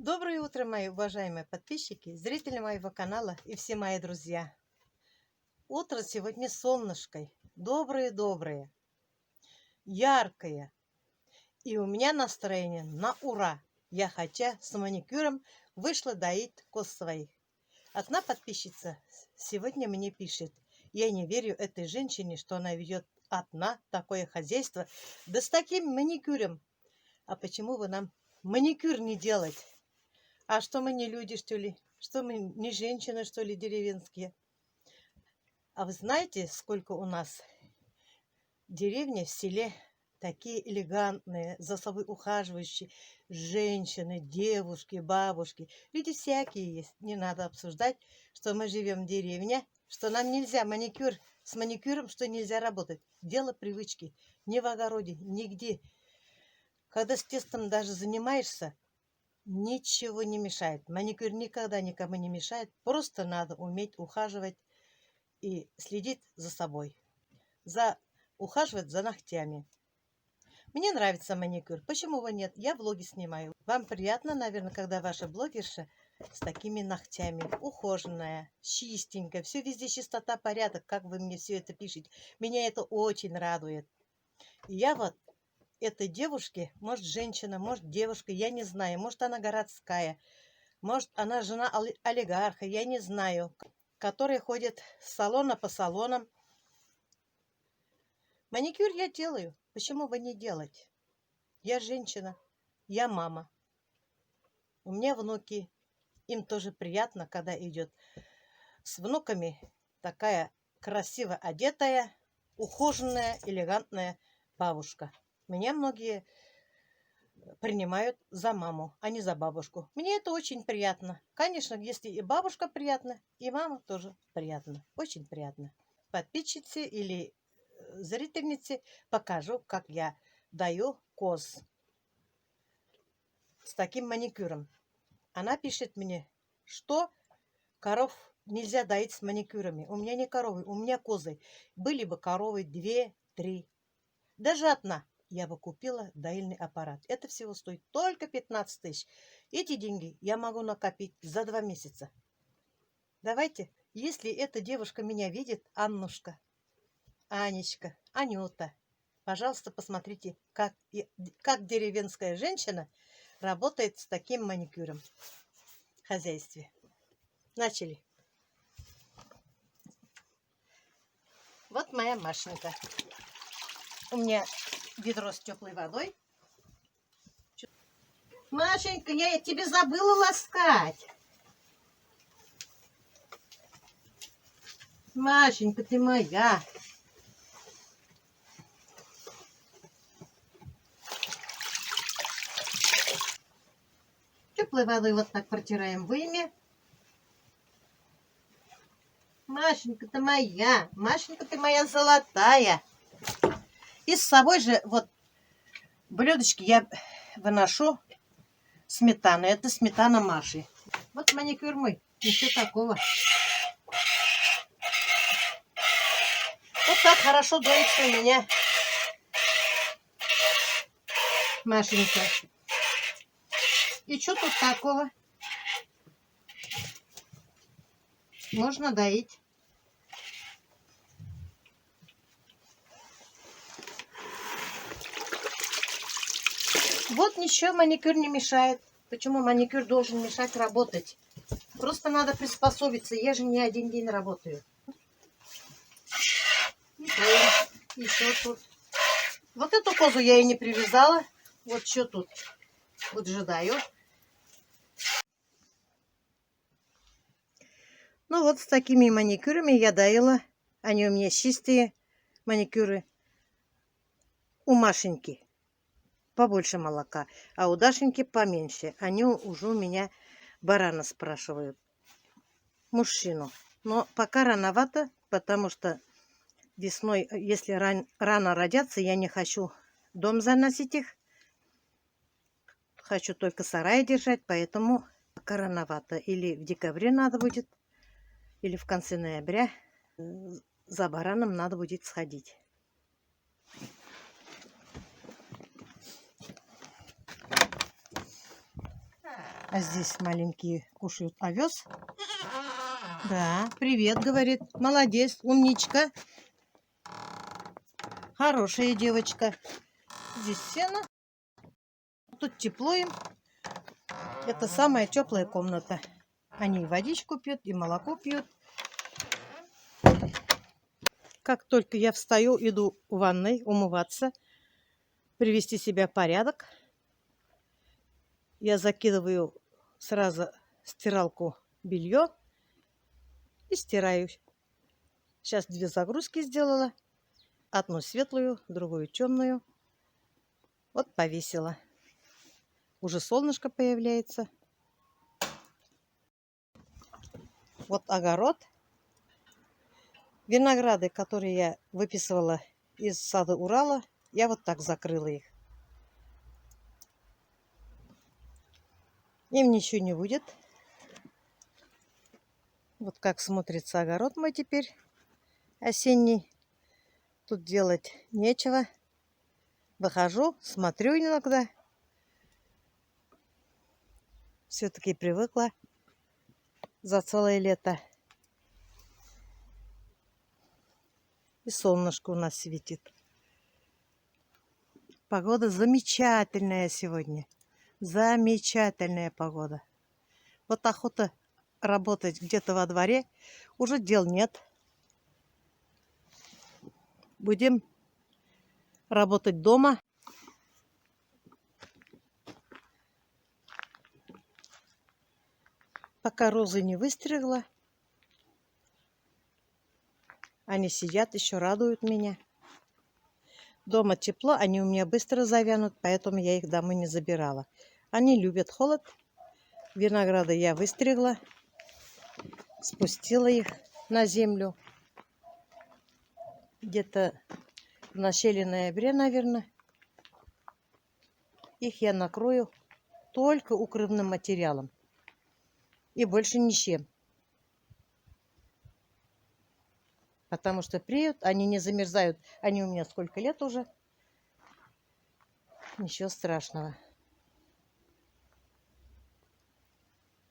Доброе утро, мои уважаемые подписчики, зрители моего канала и все мои друзья. Утро сегодня солнышко, доброе-доброе, яркое. И у меня настроение на ура. Я хотя с маникюром вышла доить коз своих. Одна подписчица сегодня мне пишет: я не верю этой женщине, что она ведет одна такое хозяйство, да с таким маникюром. А почему вы нам маникюр не делать? А что мы не люди, что ли? Что мы не женщины, что ли, деревенские? А вы знаете, сколько у нас деревни в селе такие элегантные, за собой ухаживающие женщины, девушки, бабушки. Люди всякие есть. Не надо обсуждать, что мы живем в деревне, что нам нельзя маникюр, с маникюром, что нельзя работать. Дело привычки. Ни в огороде, нигде. Когда с тестом даже занимаешься, ничего не мешает. Маникюр никогда никому не мешает. Просто надо уметь ухаживать и следить за собой. Ухаживать за ногтями. Мне нравится маникюр. Почему бы нет? Я блоги снимаю. Вам приятно, наверное, когда ваша блогерша с такими ногтями. Ухоженная, чистенькая. Все везде чистота, порядок. Как вы мне все это пишете. Меня это очень радует. И я вот этой девушке, может женщина, может девушка, я не знаю, может она городская, может она жена олигарха, я не знаю, которая ходит с салона по салонам. Маникюр я делаю, почему бы не делать? Я женщина, я мама, у меня внуки, им тоже приятно, когда идет с внуками такая красиво одетая, ухоженная, элегантная бабушка. Меня многие принимают за маму, а не за бабушку. Мне это очень приятно. Конечно, если и бабушка приятна, и мама тоже приятно. Очень приятно. Подписчице или зрительнице покажу, как я даю коз с таким маникюром. Она пишет мне, что коров нельзя доить с маникюрами. У меня не коровы, у меня козы. Были бы коровы 2-3. Даже одна. Я бы купила доильный аппарат. Это всего стоит только 15 тысяч. Эти деньги я могу накопить за 2 месяца. Давайте, если эта девушка меня видит, Аннушка, Анечка, Анюта, пожалуйста, посмотрите, как деревенская женщина работает с таким маникюром в хозяйстве. Начали. Вот моя Машенька. У меня ведро с теплой водой. Машенька, я тебе забыла ласкать. Машенька, ты моя. Теплой водой вот так протираем вымя. Машенька, ты моя. Машенька, ты моя золотая. И с собой же вот блюдечки я выношу сметану. Это сметана Маши. Вот маникюр мой. Ничего такого. Вот так хорошо доится у меня Машенька. И что тут такого? Можно доить. Вот ничего маникюр не мешает. Почему маникюр должен мешать работать? Просто надо приспособиться. Я же не один день работаю. Еще тут. Вот эту козу я и не привязала. Вот что тут. Вот ожидаю. Ну вот с такими маникюрами я доила. Они у меня чистые маникюры. У Машеньки побольше молока, а у Дашеньки поменьше. Они уже у меня барана спрашивают. Мужчину. Но пока рановато, потому что весной, если рано родятся, я не хочу дом заносить их. Хочу только сарай держать, поэтому пока рановато. Или в декабре надо будет, или в конце ноября за бараном надо будет сходить. А здесь маленькие кушают овес. Да, привет, говорит. Молодец, умничка. Хорошая девочка. Здесь сено. Тут тепло им. Это самая теплая комната. Они и водичку пьют, и молоко пьют. Как только я встаю, иду в ванной умываться, привести себя в порядок. Я закидываю сразу в стиралку белье и стираю. Сейчас 2 загрузки сделала. Одну светлую, другую темную. Вот повесила. Уже солнышко появляется. Вот огород. Винограды, которые я выписывала из сада Урала, я вот так закрыла их. Им ничего не будет. Вот как смотрится огород мой теперь осенний. Тут делать нечего. Выхожу, смотрю иногда. Все-таки привыкла за целое лето. И солнышко у нас светит. Погода замечательная сегодня. Замечательная погода. Вот охота работать где-то во дворе. Уже дел нет. Будем работать дома. Пока розы не выстригла. Они сидят, еще радуют меня. Дома тепло, они у меня быстро завянут, поэтому я их домой не забирала. Они любят холод. Винограды я выстригла. Спустила их на землю. Где-то в начале ноября, наверное. Их я накрою только укрывным материалом. И больше ничем. Потому что преют, они не замерзают. Они у меня сколько лет уже. Ничего страшного.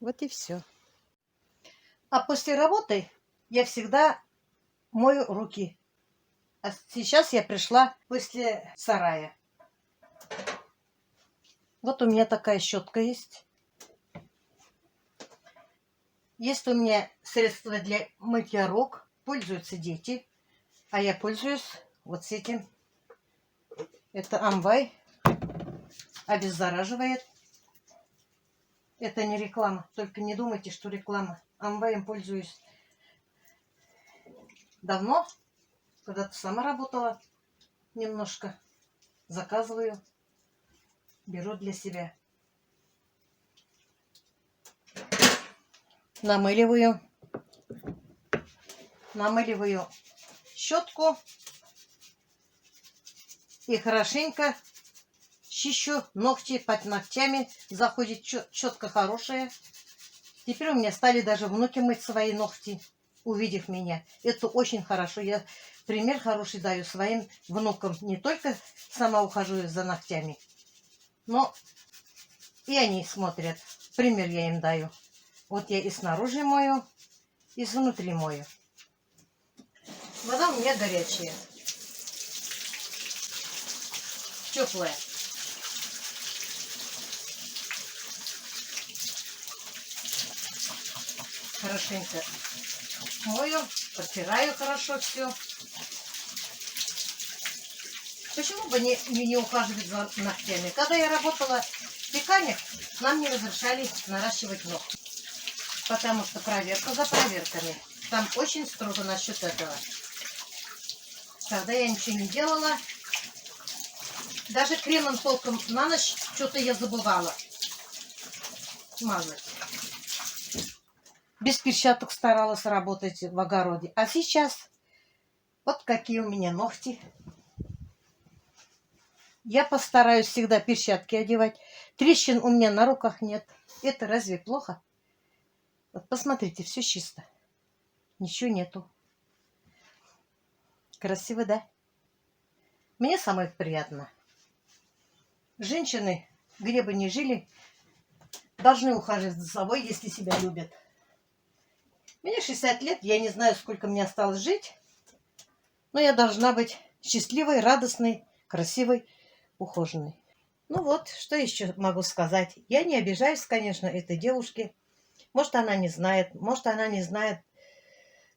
Вот и все. А после работы я всегда мою руки. А сейчас я пришла после сарая. Вот у меня такая щетка есть. Есть у меня средства для мытья рук. Пользуются дети. А я пользуюсь вот с этим. Это Амвай. Обеззараживает. Это не реклама. Только не думайте, что реклама. Амваем пользуюсь давно. Когда-то сама работала немножко. Заказываю. Беру для себя. Намыливаю щетку и хорошенько чищу ногти под ногтями. Заходит щетка хорошая. Теперь у меня стали даже внуки мыть свои ногти, увидев меня. Это очень хорошо. Я пример хороший даю своим внукам. Не только сама ухожу за ногтями, но и они смотрят. Пример я им даю. Вот я и снаружи мою, и снутри мою. Вода у меня горячая. Теплая. Хорошенько мою, подтираю хорошо все. Почему бы не ухаживать за ногтями? Когда я работала в пекарнях, нам не разрешали наращивать ногти. Потому что проверка за проверками. Там очень строго насчет этого. Когда я ничего не делала, даже кремом толком на ночь что-то я забывала мазать. Без перчаток старалась работать в огороде. А сейчас вот какие у меня ногти. Я постараюсь всегда перчатки одевать. Трещин у меня на руках нет. Это разве плохо? Вот посмотрите, все чисто. Ничего нету. Красиво, да? Мне самое приятно. Женщины, где бы ни жили, должны ухаживать за собой, если себя любят. Мне 60 лет, я не знаю, сколько мне осталось жить, но я должна быть счастливой, радостной, красивой, ухоженной. Ну вот, что еще могу сказать. Я не обижаюсь, конечно, этой девушке. Может, она не знает,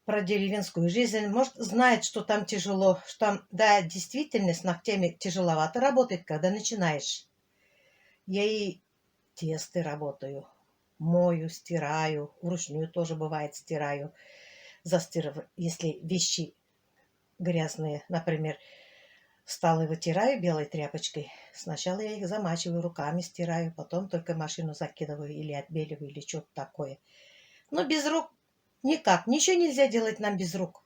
про деревенскую жизнь, может, знает, что там тяжело, что там, да, действительно, с ногтями тяжеловато работать, когда начинаешь. Я и тесты работаю, мою, стираю, вручную тоже бывает стираю, застирываю, если вещи грязные, например, столы вытираю белой тряпочкой. Сначала я их замачиваю, руками стираю, потом только машину закидываю или отбеливаю, или что-то такое. Но без рук никак, ничего нельзя делать нам без рук.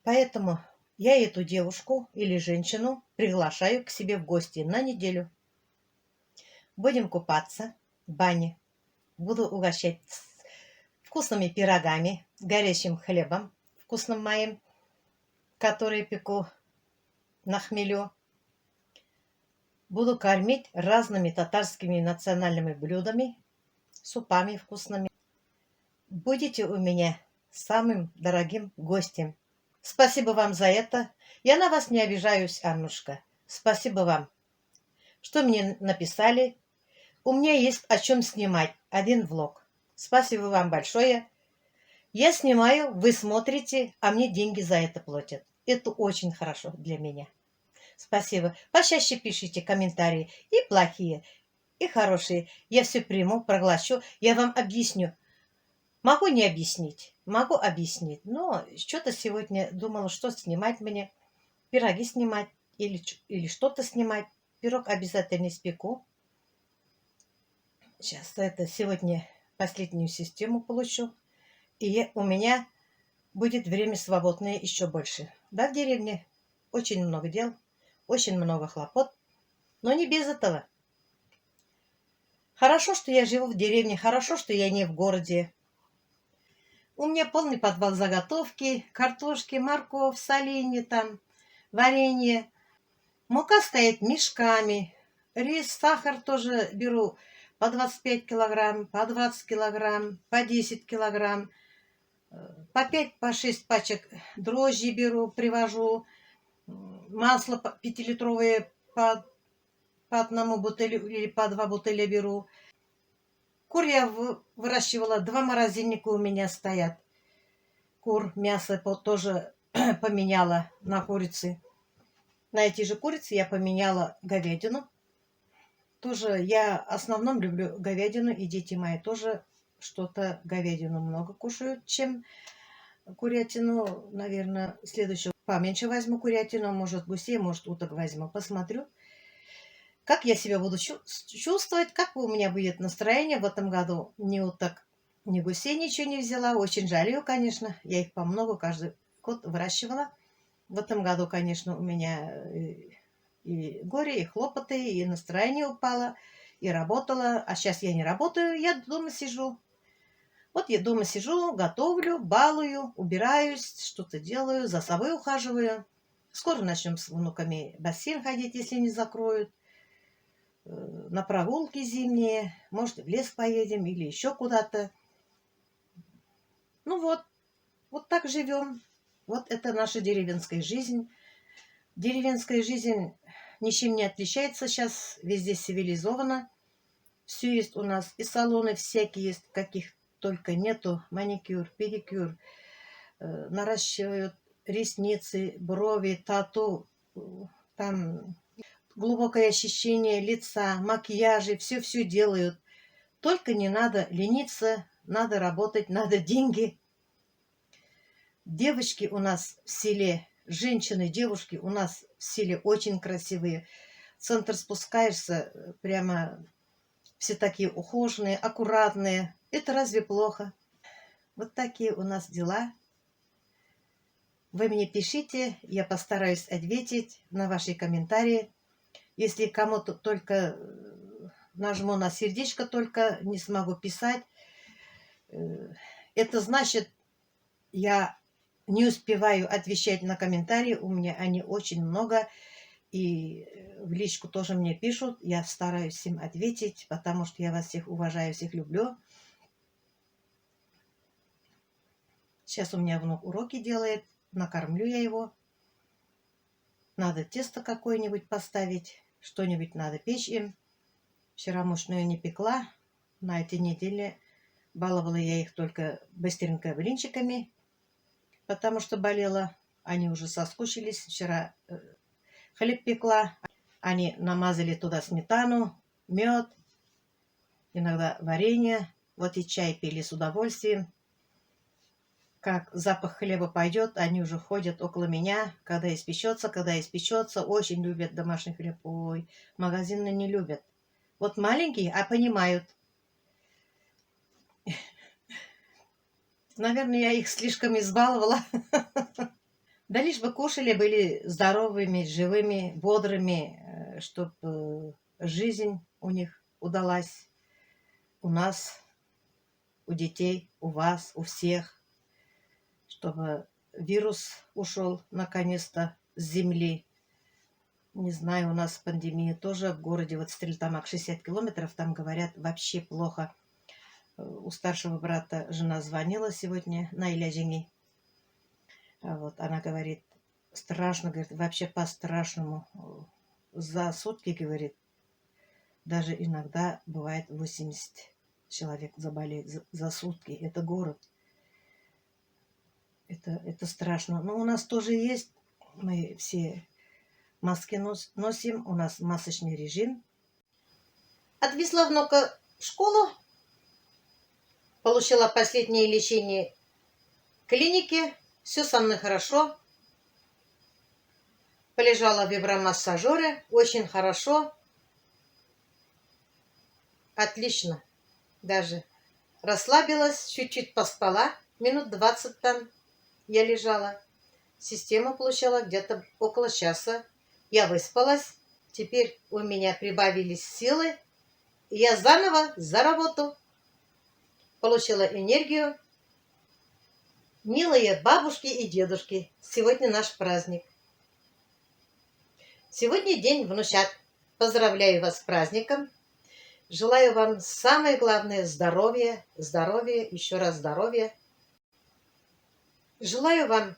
Поэтому я эту девушку или женщину приглашаю к себе в гости на неделю. Будем купаться в бане. Буду угощать вкусными пирогами, горячим хлебом, вкусным моим, который пеку на хмелю. Буду кормить разными татарскими национальными блюдами, супами вкусными. Будете у меня самым дорогим гостем. Спасибо вам за это. Я на вас не обижаюсь, Аннушка. Спасибо вам, что мне написали. У меня есть о чем снимать. Один влог. Спасибо вам большое. Я снимаю, вы смотрите, а мне деньги за это платят. Это очень хорошо для меня. Спасибо. Почаще пишите комментарии. И плохие, и хорошие. Я все приму, проглощу. Я вам объясню. Могу не объяснить, могу объяснить. Но что-то сегодня думала, что снимать мне. Пироги снимать или что-то снимать. Пирог обязательно испеку. Сейчас это сегодня последнюю систему получу. И у меня будет время свободное еще больше. Да, в деревне очень много дел, очень много хлопот, но не без этого. Хорошо, что я живу в деревне, хорошо, что я не в городе. У меня полный подвал заготовки, картошки, морковь, соленье там, варенье. Мука стоит мешками. Рис, сахар тоже беру по 25 килограмм, по 20 килограмм, по 10 килограмм. По 5, по 6 пачек дрожжи беру, привожу. Масло 5-литровое по одному бутылю или по 2 бутыля беру. Кур я выращивала, 2 морозильника у меня стоят. Кур, мясо тоже поменяла на курицы. На эти же курицы я поменяла говядину. Тоже я в основном люблю говядину, и дети мои тоже что-то говядину много кушают, чем курятину. Наверное, следующего поменьше возьму курятину, может гусей, может уток возьму. Посмотрю, как я себя буду чувствовать, как у меня будет настроение в этом году. Ни уток, ни гусей ничего не взяла. Очень жалею, конечно. Я их по много каждый год выращивала. В этом году, конечно, у меня и горе, и хлопоты, и настроение упало, и работала. А сейчас я не работаю, я дома сижу. Вот я дома сижу, готовлю, балую, убираюсь, что-то делаю, за собой ухаживаю. Скоро начнем с внуками в бассейн ходить, если не закроют. На прогулки зимние, может, в лес поедем или еще куда-то. Ну вот так живем. Вот это наша деревенская жизнь. Деревенская жизнь ничем не отличается сейчас, везде цивилизовано. Все есть у нас, и салоны всякие есть, каких только нету. Маникюр, педикюр, наращивают ресницы, брови, тату, там глубокое ощущение лица, макияжи, все делают. Только не надо лениться, надо работать, надо деньги. Девочки у нас в селе, женщины, девушки у нас в селе очень красивые. В центр спускаешься, прямо все такие ухоженные, аккуратные. Это разве плохо? Вот такие у нас дела. Вы мне пишите, я постараюсь ответить на ваши комментарии. Если кому-то только нажму на сердечко, только не смогу писать, это значит, я не успеваю отвечать на комментарии. У меня они очень много. И в личку тоже мне пишут. Я стараюсь им ответить, потому что я вас всех уважаю, всех люблю. Сейчас у меня внук уроки делает. Накормлю я его. Надо тесто какое-нибудь поставить. Что-нибудь надо печь им. Вчера мучную не пекла. На этой неделе баловала я их только быстренько блинчиками, потому что болела. Они уже соскучились. Вчера хлеб пекла. Они намазали туда сметану, мед, иногда варенье. Вот и чай пили с удовольствием. Как запах хлеба пойдет, они уже ходят около меня, когда испечется, Очень любят домашний хлеб. Ой, магазинный не любят. Вот маленькие, а понимают. Наверное, я их слишком избаловала. Да лишь бы кушали, были здоровыми, живыми, бодрыми, чтобы жизнь у них удалась. У нас, у детей, у вас, у всех. Чтобы вирус ушел наконец-то с земли. Не знаю, у нас пандемия тоже в городе, вот Стрельтамак 60 километров, там говорят вообще плохо. У старшего брата жена звонила сегодня на Иляжине. Вот она говорит, страшно, говорит, вообще по-страшному. За сутки, говорит, даже иногда бывает 80 человек заболеет за сутки. Это город. Это страшно. Но у нас тоже есть, мы все маски носим, у нас масочный режим. Отвезла внука в школу, получила последнее лечение в клинике, все со мной хорошо. Полежала в вибромассажере, очень хорошо, отлично. Даже расслабилась, чуть-чуть поспала, минут 20 там я лежала. Систему получала где-то около часа. Я выспалась, теперь у меня прибавились силы, и я заново за работу. Получила энергию. Милые бабушки и дедушки, сегодня наш праздник. Сегодня день внучат. Поздравляю вас с праздником. Желаю вам самое главное здоровья, здоровья, еще раз здоровья. Желаю вам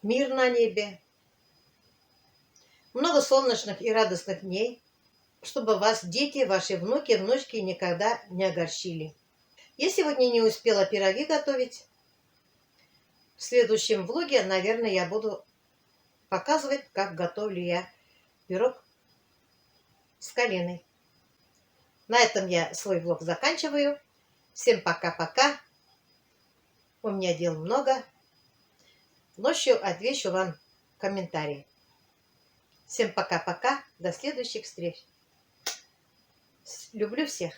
мир на небе, много солнечных и радостных дней, чтобы вас дети, ваши внуки, внучки никогда не огорчили. Я сегодня не успела пироги готовить. В следующем влоге, наверное, я буду показывать, как готовлю я пирог с калиной. На этом я свой влог заканчиваю. Всем пока-пока. У меня дел много. Ночью отвечу вам комментарии. Всем пока-пока. До следующих встреч. Люблю всех.